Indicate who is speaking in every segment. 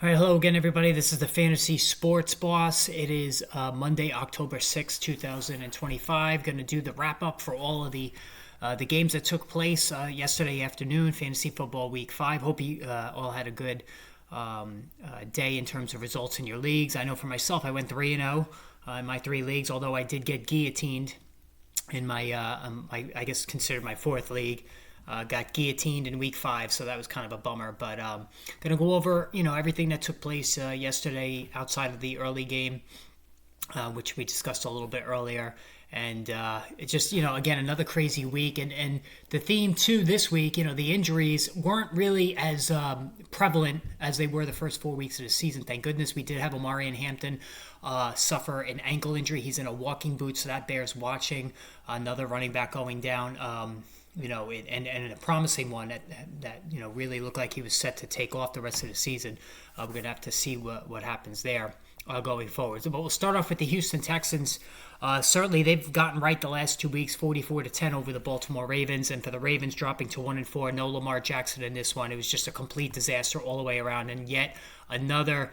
Speaker 1: All right, hello again, everybody. This is the Fantasy Sports Boss. It is Monday, October 6th, 2025. Going to do the wrap up for all of the games that took place yesterday afternoon, Fantasy Football Week 5. Hope you all had a good day in terms of results in your leagues. I know for myself, I went 3-0 in my three leagues, although I did get guillotined in my, I guess, considered my fourth league. Got guillotined in week 5, so that was kind of a bummer. But going to go over, everything that took place yesterday outside of the early game, which we discussed a little bit earlier. And it's just, again, another crazy week. And the theme, too, this week, the injuries weren't really as prevalent as they were the first 4 weeks of the season. Thank goodness we did have Omari and Hampton suffer an ankle injury. He's in a walking boot, so that bears watching. Another running back going down. And a promising one that really looked like he was set to take off the rest of the season. We're going to have to see what happens there going forward. But we'll start off with the Houston Texans. Certainly, they've gotten right the last 2 weeks, 44-10 over the Baltimore Ravens. And for the Ravens dropping to 1-4, no Lamar Jackson in this one. It was just a complete disaster all the way around. And yet another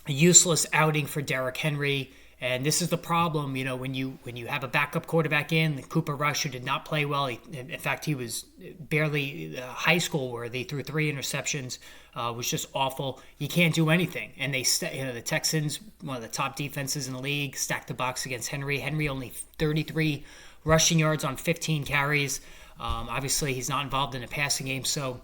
Speaker 1: useless outing for Derrick Henry. And this is the problem, when you have a backup quarterback in, Cooper Rush, who did not play well. In fact, he was barely high school worthy. Threw 3 interceptions, was just awful. You can't do anything. And the Texans, one of the top defenses in the league, stacked the box against Henry. Henry only 33 rushing yards on 15 carries. Obviously, he's not involved in the passing game, so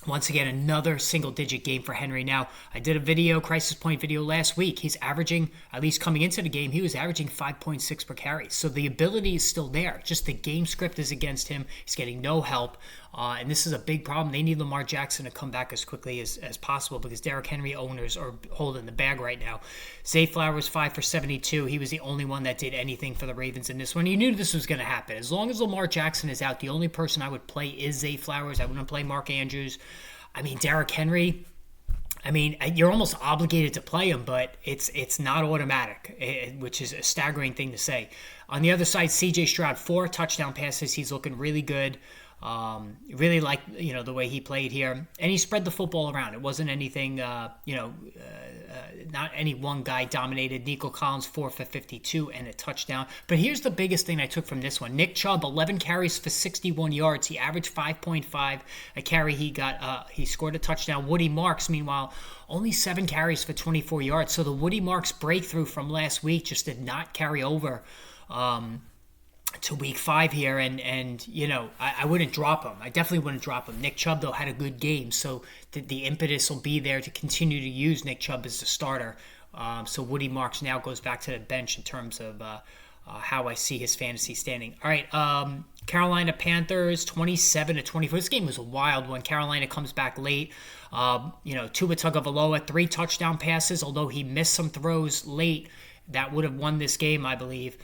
Speaker 1: once again, another single-digit game for Henry. Now, I did a crisis point video last week. He's averaging, at least coming into the game, he was averaging 5.6 per carry. So the ability is still there. Just the game script is against him. He's getting no help. And this is a big problem. They need Lamar Jackson to come back as quickly as possible because Derrick Henry owners are holding the bag right now. Zay Flowers, 5 for 72. He was the only one that did anything for the Ravens in this one. You knew this was going to happen. As long as Lamar Jackson is out, the only person I would play is Zay Flowers. I wouldn't play Mark Andrews. Derrick Henry, you're almost obligated to play him, but it's not automatic, which is a staggering thing to say. On the other side, C.J. Stroud, 4 touchdown passes. He's looking really good. Really like, the way he played here. And he spread the football around. It wasn't anything, not any one guy dominated. Nico Collins, 4 for 52 and a touchdown. But here's the biggest thing I took from this one. Nick Chubb, 11 carries for 61 yards. He averaged 5.5 a carry. He scored a touchdown. Woody Marks, meanwhile, only 7 carries for 24 yards. So the Woody Marks breakthrough from last week just did not carry over to week 5 here, and I wouldn't drop him. I definitely wouldn't drop him. Nick Chubb, though, had a good game, so the impetus will be there to continue to use Nick Chubb as the starter. So Woody Marks now goes back to the bench in terms of how I see his fantasy standing. All right, Carolina Panthers, 27-24. This game was a wild one. Carolina comes back late. Tua Tagovailoa, 3 touchdown passes, although he missed some throws late that would have won this game, I believe.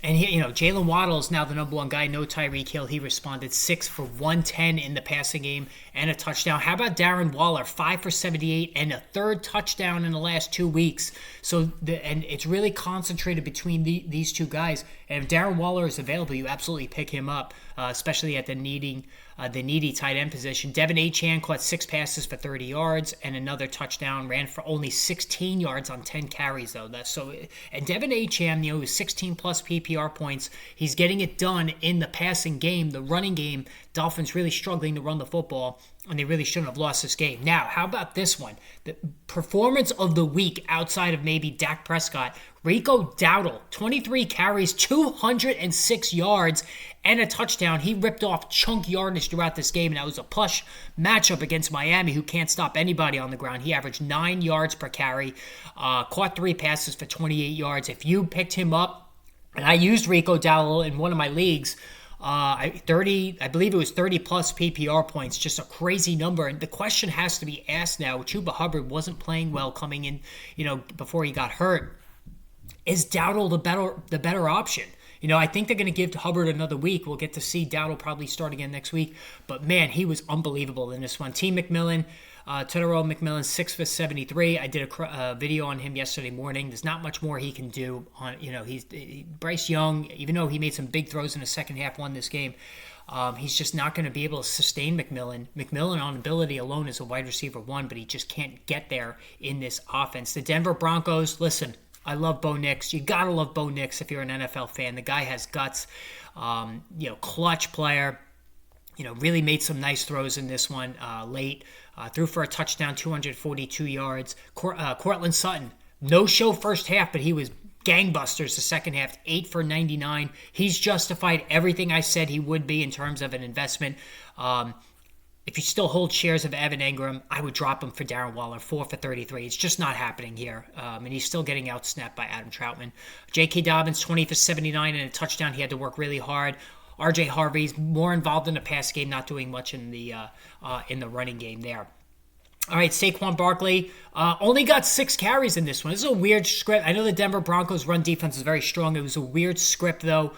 Speaker 1: And Jalen Waddle is now the number 1 guy. No Tyreek Hill. He responded 6 for 110 in the passing game and a touchdown. How about Darren Waller? 5 for 78 and a 3rd touchdown in the last 2 weeks. So it's really concentrated between these 2 guys. And if Darren Waller is available, you absolutely pick him up, especially at the needy tight end position. Devin Achane caught 6 passes for 30 yards and another touchdown. Ran for only 16 yards on 10 carries, though. And Devin Achane, was 16 plus PPR points. He's getting it done in the passing game, the running game. Dolphins really struggling to run the football, and they really shouldn't have lost this game. Now, how about this one? The performance of the week outside of maybe Dak Prescott. Rico Dowdle, 23 carries, 206 yards, and a touchdown. He ripped off chunk yardage throughout this game, and that was a plush matchup against Miami, who can't stop anybody on the ground. He averaged 9 yards per carry, caught 3 passes for 28 yards. If you picked him up, and I used Rico Dowdle in one of my leagues, I believe it was 30 plus PPR points, just a crazy number. And the question has to be asked now. Chuba Hubbard wasn't playing well coming in, before he got hurt. Is Dowdle the better option? I think they're going to give Hubbard another week. We'll get to see Dowdle probably start again next week. But man, he was unbelievable in this one. T. McMillan, Tedero McMillan, 6 for 73. I did a video on him yesterday morning. There's not much more he can do. Bryce Young, even though he made some big throws in the second half, won this game. He's just not going to be able to sustain McMillan. McMillan on ability alone is a wide receiver 1, but he just can't get there in this offense. The Denver Broncos, listen, I love Bo Nix. You got to love Bo Nix if you're an NFL fan. The guy has guts, clutch player. Really made some nice throws in this one late. Threw for a touchdown, 242 yards. Cortland Sutton, no show first half, but he was gangbusters the second half, 8 for 99. He's justified everything I said he would be in terms of an investment. If you still hold shares of Evan Engram, I would drop him for Darren Waller, 4 for 33. It's just not happening here. And he's still getting outsnapped by Adam Troutman. J.K. Dobbins, 20 for 79 and a touchdown. He had to work really hard. R.J. Harvey's more involved in the pass game, not doing much in the running game there. All right, Saquon Barkley only got 6 carries in this one. This is a weird script. I know the Denver Broncos run defense is very strong. It was a weird script, though.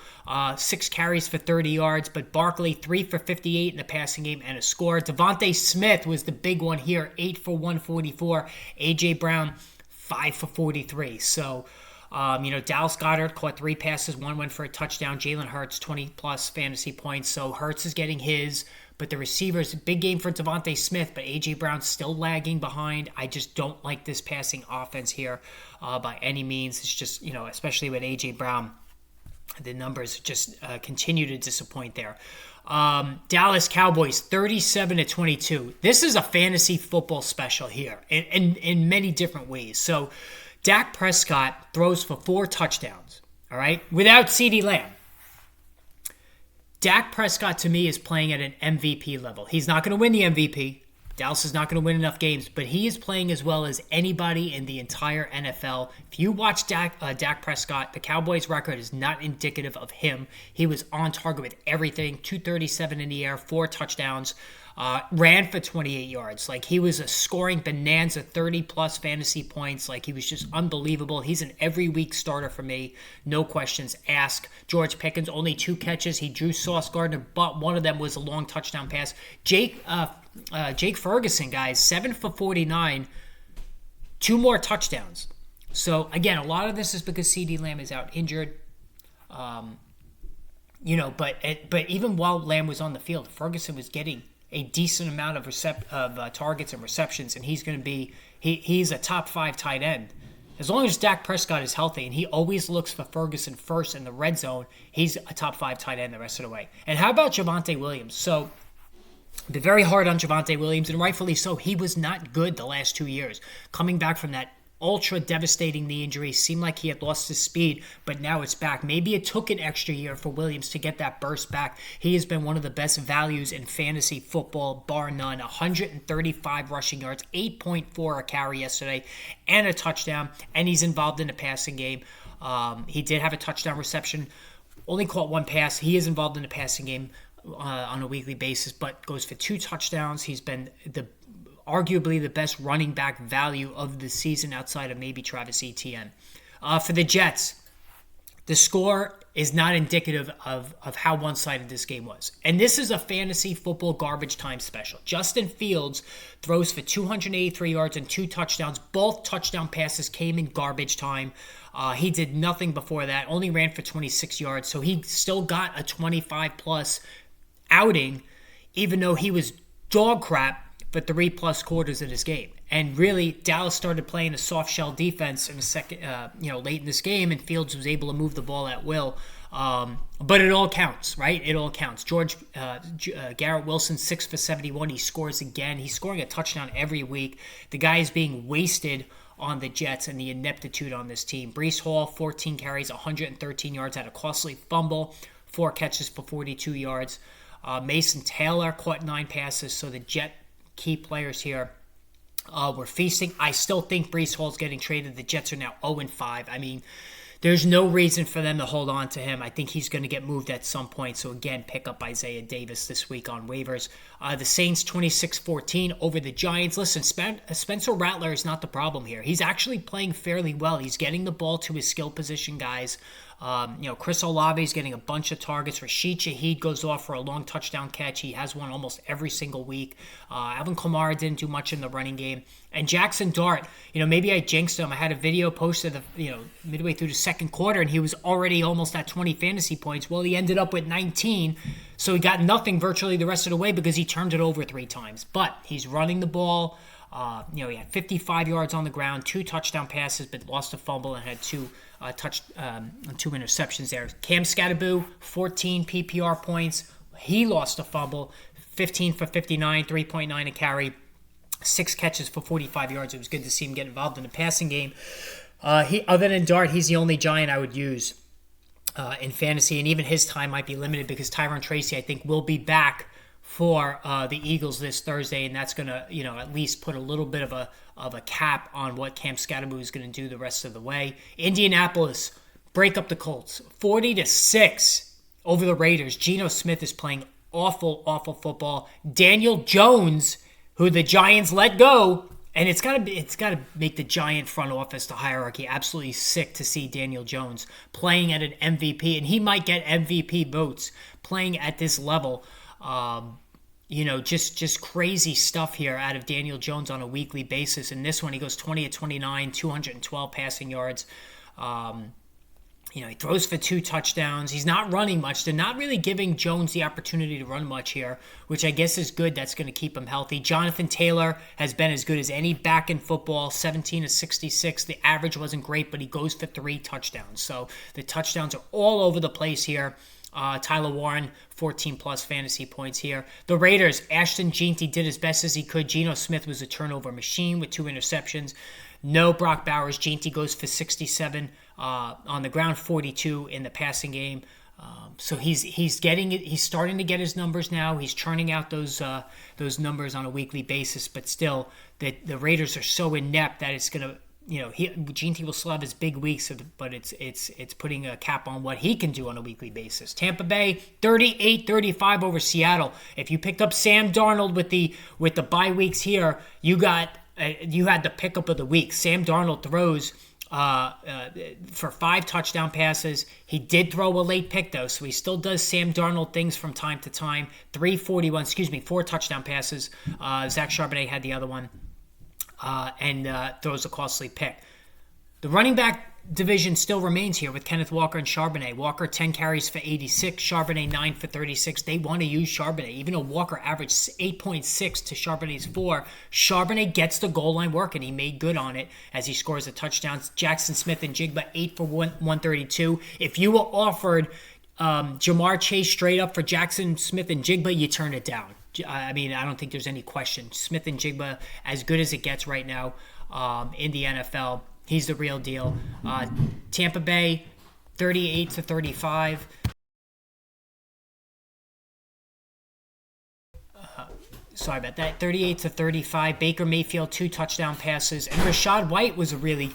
Speaker 1: 6 carries for 30 yards, but Barkley 3 for 58 in the passing game and a score. Devontae Smith was the big one here, 8 for 144. A.J. Brown, 5 for 43. So, Dallas Goedert caught 3 passes. 1 went for a touchdown. Jalen Hurts, 20-plus fantasy points. So Hurts is getting his. But the receivers, big game for Devontae Smith, but A.J. Brown's still lagging behind. I just don't like this passing offense here by any means. It's just, especially with A.J. Brown, the numbers just continue to disappoint there. Dallas Cowboys, 37-22. This is a fantasy football special here in many different ways. So Dak Prescott throws for 4 touchdowns, all right, without CeeDee Lamb. Dak Prescott, to me, is playing at an MVP level. He's not going to win the MVP. Dallas is not going to win enough games, but he is playing as well as anybody in the entire NFL. If you watch Dak Prescott, the Cowboys' record is not indicative of him. He was on target with everything, 237 in the air, 4 touchdowns, ran for 28 yards. Like, he was a scoring bonanza, 30-plus fantasy points. Like, he was just unbelievable. He's an every-week starter for me, no questions asked. George Pickens, only 2 catches. He drew Sauce Gardner, but one of them was a long touchdown pass. Jake Ferguson, guys, 7 for 49, 2 more touchdowns. So, again, a lot of this is because CeeDee Lamb is out injured. But even while Lamb was on the field, Ferguson was getting a decent amount of targets and receptions, and he's going to be he's a top 5 tight end. As long as Dak Prescott is healthy, and he always looks for Ferguson first in the red zone, he's a top 5 tight end the rest of the way. And how about Javonte Williams? So, been very hard on Javonte Williams, and rightfully so. He was not good the last 2 years. Coming back from that ultra devastating knee injury, seemed like he had lost his speed, but now it's back. Maybe it took an extra year for Williams to get that burst back. He has been one of the best values in fantasy football, bar none. 135 rushing yards, 8.4 a carry yesterday, and a touchdown, and he's involved in the passing game. He did have a touchdown reception, only caught 1 pass. He is involved in the passing game on a weekly basis, but goes for 2 touchdowns. He's been arguably the best running back value of the season outside of maybe Travis Etienne. For the Jets, the score is not indicative of how one-sided this game was. And this is a fantasy football garbage time special. Justin Fields throws for 283 yards and 2 touchdowns. Both touchdown passes came in garbage time. He did nothing before that, only ran for 26 yards. So he still got a 25-plus outing, even though he was dog crap for 3+ quarters of this game. And really, Dallas started playing a soft shell defense in the second, late in this game, and Fields was able to move the ball at will. But it all counts, right? It all counts. Garrett Wilson, 6 for 71. He scores again. He's scoring a touchdown every week. The guy is being wasted on the Jets and the ineptitude on this team. Breece Hall, 14 carries, 113 yards, had a costly fumble, 4 catches for 42 yards. Mason Taylor caught 9 passes, so the Jet key players here were feasting. I still think Breece Hall's getting traded. The Jets are now 0-5. I mean, there's no reason for them to hold on to him. I think he's going to get moved at some point. So, again, pick up Isaiah Davis this week on waivers. The Saints 26-14 over the Giants. Listen, Spencer Rattler is not the problem here. He's actually playing fairly well. He's getting the ball to his skill position guys. Chris Olave is getting a bunch of targets. Rashid Shaheed goes off for a long touchdown catch. He has one almost every single week. Alvin Kamara didn't do much in the running game. And Jackson Dart, maybe I jinxed him. I had a video posted, midway through the second quarter, and he was already almost at 20 fantasy points. Well, he ended up with 19, so he got nothing virtually the rest of the way because he turned it over 3 times. But he's running the ball. He had 55 yards on the ground, 2 touchdown passes, but lost a fumble and had 2 interceptions there. Cam Scatterboo, 14 PPR points. He lost a fumble, 15 for 59, 3.9 a carry. 6 catches for 45 yards. It was good to see him get involved in the passing game. Other than Dart, he's the only Giant I would use in fantasy, and even his time might be limited because Tyron Tracy, I think, will be back for the Eagles this Thursday, and that's going to, at least put a little bit of a cap on what Cam Scatterboo is going to do the rest of the way. Indianapolis break up the Colts, 40-6 over the Raiders. Geno Smith is playing awful football. Daniel Jones, who the Giants let go, and it's got to make the Giant front office, the hierarchy, absolutely sick to see Daniel Jones playing at an MVP, and he might get MVP votes playing at this level. Just crazy stuff here out of Daniel Jones on a weekly basis. In this one, he goes 20-29, 212 passing yards. He throws for 2 touchdowns. He's not running much. They're not really giving Jones the opportunity to run much here, which I guess is good. That's going to keep him healthy. Jonathan Taylor has been as good as any back in football, 17-66. The average wasn't great, but he goes for 3 touchdowns. So the touchdowns are all over the place here. Tyler Warren, 14-plus fantasy points here. The Raiders, Ashton Jeanty did as best as he could. Geno Smith was a turnover machine with 2 interceptions. No Brock Bowers. Jeanty goes for 67 on the ground, 42 in the passing game. So he's starting to get his numbers now. He's churning out those numbers on a weekly basis, but still, the Raiders are so inept that it's going to, Jeanty will still have his big weeks, but it's putting a cap on what he can do on a weekly basis. Tampa Bay, 38-35 over Seattle. If you picked up Sam Darnold with the bye weeks here, you had the pickup of the week. Sam Darnold throws for 5 touchdown passes. He did throw a late pick though, so he still does Sam Darnold things from time to time. 4 touchdown passes. Zach Charbonnet had the other one. And throws a costly pick. The running back division still remains here with Kenneth Walker and Charbonnet. Walker 10 carries for 86, Charbonnet 9 for 36. They want to use Charbonnet. Even though Walker averaged 8.6 to Charbonnet's 4, Charbonnet gets the goal line work, and he made good on it as he scores a touchdown. Jackson Smith and Jigba 8 for 132. If you were offered Jamar Chase straight up for Jackson Smith and Jigba, you turn it down. I mean, I don't think there's any question. Smith and Jigba, as good as it gets right now in the NFL. He's the real deal. Tampa Bay, 38-35. Sorry about that. 38-35. Baker Mayfield, 2 touchdown passes. And Rachaad White was a really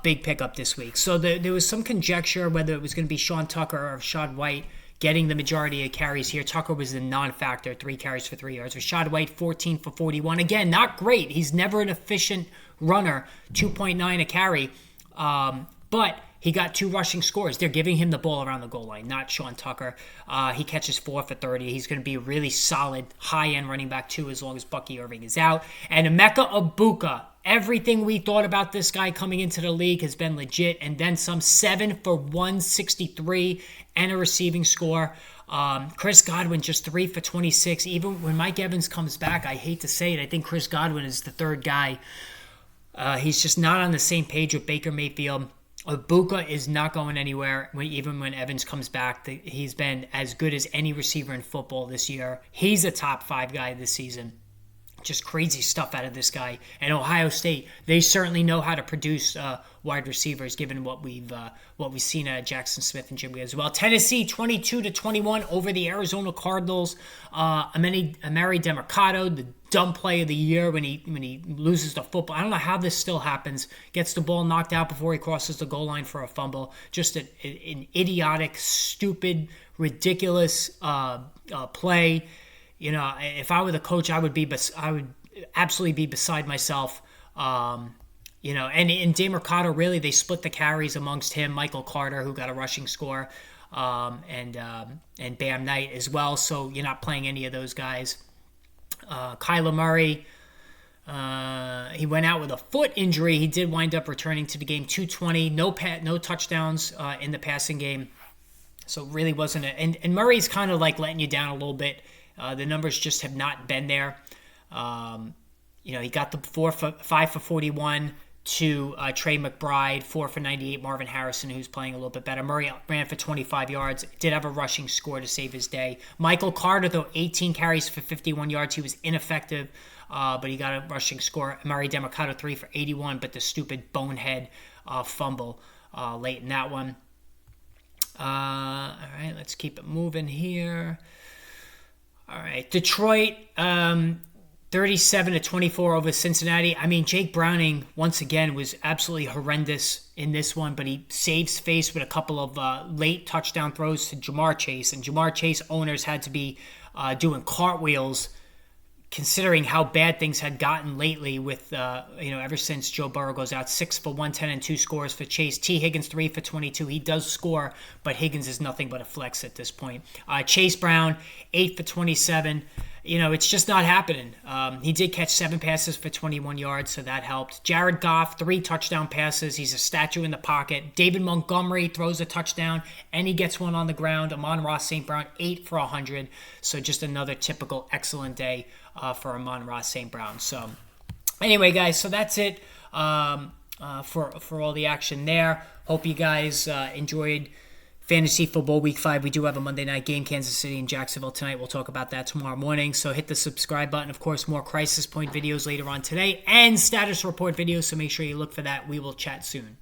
Speaker 1: big pickup this week. So there was some conjecture whether it was going to be Sean Tucker or Rachaad White getting the majority of carries here. Tucker was the non-factor, 3 carries for 3 yards. Rachaad White, 14 for 41. Again, not great. He's never an efficient runner, 2.9 a carry. But he got 2 rushing scores. They're giving him the ball around the goal line, not Sean Tucker. He catches 4 for 30. He's going to be a really solid high-end running back, too, as long as Bucky Irving is out. And Emeka Egbuka, everything we thought about this guy coming into the league has been legit, and then some. 7 for 163 and a receiving score. Chris Godwin just 3 for 26. Even when Mike Evans comes back, I hate to say it, I think Chris Godwin is the third guy. He's just not on the same page with Baker Mayfield. Egbuka is not going anywhere even when Evans comes back. He's been as good as any receiver in football this year. He's a top 5 guy this season. Just crazy stuff out of this guy. And Ohio State, they certainly know how to produce wide receivers, given what we've seen out of Jackson Smith and Jimmy as well. Tennessee 22-21 over the Arizona Cardinals. Amari Demercado, the dumb play of the year when he loses the football. I don't know how this still happens. Gets the ball knocked out before he crosses the goal line for a fumble. Just an idiotic, stupid, ridiculous play. If I were the coach, I would absolutely be beside myself. And DeMercado, really, they split the carries amongst him, Michael Carter, who got a rushing score, and Bam Knight as well. So you're not playing any of those guys. Kyler Murray, he went out with a foot injury. He did wind up returning to the game, 220, no touchdowns in the passing game. So really wasn't and Murray's kind of like letting you down a little bit. The numbers just have not been there. He got the 5 for 41 to Trey McBride, 4 for 98, Marvin Harrison, who's playing a little bit better. Murray ran for 25 yards, did have a rushing score to save his day. Michael Carter, though, 18 carries for 51 yards. He was ineffective, but he got a rushing score. Murray DeMercado, 3 for 81, but the stupid bonehead fumble late in that one. All right, let's keep it moving here. All right, Detroit, 37-24 over Cincinnati. I mean, Jake Browning, once again, was absolutely horrendous in this one, but he saves face with a couple of late touchdown throws to Jamar Chase. And Jamar Chase owners had to be doing cartwheels, considering how bad things had gotten lately with, ever since Joe Burrow goes out. 6 for 110 and 2 scores for Chase. T. Higgins, 3 for 22. He does score, but Higgins is nothing but a flex at this point. Chase Brown, 8 for 27. It's just not happening. He did catch 7 passes for 21 yards, so that helped. Jared Goff, 3 touchdown passes. He's a statue in the pocket. David Montgomery throws a touchdown, and he gets one on the ground. Amon-Ra St. Brown, 8 for 100. So just another typical excellent day for Amon-Ra St. Brown. So anyway, guys, so that's it for all the action there. Hope you guys enjoyed Fantasy Football Week 5. We do have a Monday night game, Kansas City and Jacksonville tonight. We'll talk about that tomorrow morning. So hit the subscribe button. Of course, more Crisis Point videos later on today and status report videos. So make sure you look for that. We will chat soon.